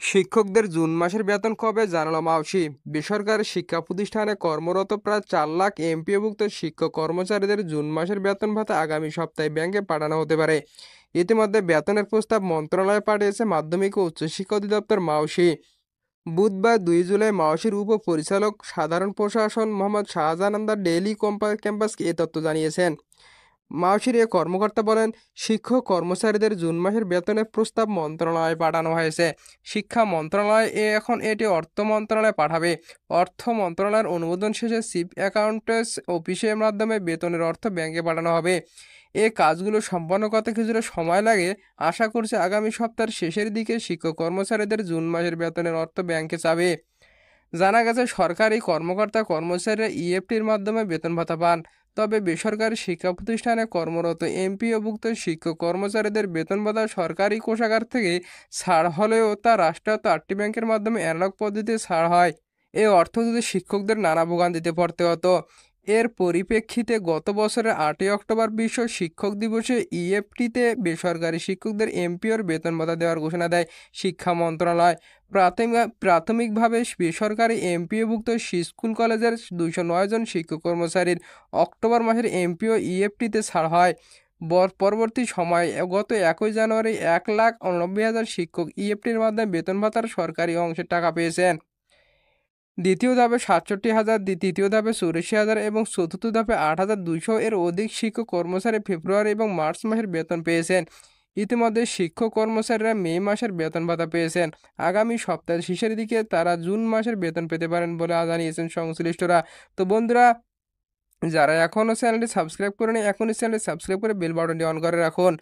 শিক্ষকদের জুন মাসের বেতন কবে জানালো মাউসি। বেসরকারি শিক্ষা প্রতিষ্ঠানে কর্মরত প্রায় 4 লাখ এমপিওভুক্ত শিক্ষক কর্মচারীদের জুন মাসের বেতন ভাতা আগামী সপ্তাহে ব্যাংকে পাঠানো হতে পারে। ইতিমধ্যে বেতনের প্রস্তাব মন্ত্রণালয়ে পাঠিয়েছে মাধ্যমিক ও উচ্চশিক্ষা অধিদপ্তর মাউসি। বুধবার 2 জুলাই মাউসির উপপরিচালক সাধারণ প্রশাসন মোহাম্মদ শাহজাহান আন্দার ডেইলি ক্যাম্পাসকে এ তথ্য জানিয়েছেন। মাউসির এ কর্মকর্তা বলেন, শিক্ষক কর্মচারীদের জুন মাসের বেতনের প্রস্তাব মন্ত্রণালয়ে পাঠানো হয়েছে। শিক্ষা মন্ত্রণালয় এখন এটি অর্থ মন্ত্রণালয়ে পাঠাবে। অর্থ মন্ত্রণালয়ের অনুমোদন শেষে চিফ অ্যাকাউন্ট্যান্টস অফিসের মাধ্যমে বেতনের অর্থ ব্যাংকে পাঠানো হবে। এই কাজগুলো সম্পন্ন করতে কিছুটা সময় লাগে। আশা করছে আগামী সপ্তাহের শেষের দিকে শিক্ষক কর্মচারীদের জুন মাসের বেতনের অর্থ ব্যাংকে যাবে। জানা গেছে, সরকারি কর্মকর্তা কর্মচারীরা ইএফটির মাধ্যমে বেতন ভাতা পান। তবে বেসরকারি শিক্ষা প্রতিষ্ঠানে কর্মরত এমপিওভুক্ত শিক্ষক কর্মচারীদের বেতন ভাতা সরকারি কোষাগার থেকে ছাড় হলেও তা রাষ্ট্রায়ত্ত 8টি ব্যাংকের মাধ্যমে অ্যানালগ পদ্ধতিতে ছাড় হয়। এ অর্থ যদি শিক্ষকদের নানা ভোগান্তিতে পড়তে হতো। এর পরিপ্রেক্ষিতে গত বছরের 8ই অক্টোবর বিশ্ব শিক্ষক দিবসে ইএফটিতে বেসরকারি শিক্ষকদের এমপিওর বেতন ভাতা দেওয়ার ঘোষণা দেয় শিক্ষা মন্ত্রণালয়। প্রাথমিকভাবে বেসরকারি এমপিওভুক্ত স্কুল কলেজের 209 জন শিক্ষক কর্মচারীর অক্টোবর মাসের এমপিও ইএফটিতে ছাড় হয়। পরবর্তী সময়ে গত 1 জানুয়ারি 1,89,000 শিক্ষক ইএফটির মাধ্যমে বেতন ভাতার সরকারি অংশের টাকা পেয়েছেন। দ্বিতীয় ধাপে 67,000, তৃতীয় ধাপে 84,000 এবং চতুর্থ ধাপে 8,200 এর অধিক শিক্ষক কর্মচারী ফেব্রুয়ারি এবং মার্চ মাসের বেতন পেয়েছেন। ইতিমধ্যে শিক্ষক কর্মচারীরা মে মাসের বেতন ভাতা পেয়েছেন। আগামী সপ্তাহের শেষের দিকে তারা জুন মাসের বেতন পেতে পারেন বলে জানিয়েছেন সংশ্লিষ্টরা। তো বন্ধুরা, যারা এখনও চ্যানেলটি সাবস্ক্রাইব করেনি, এখনই চ্যানেলটি সাবস্ক্রাইব করে বেল বাটনটি অন করে রাখুন।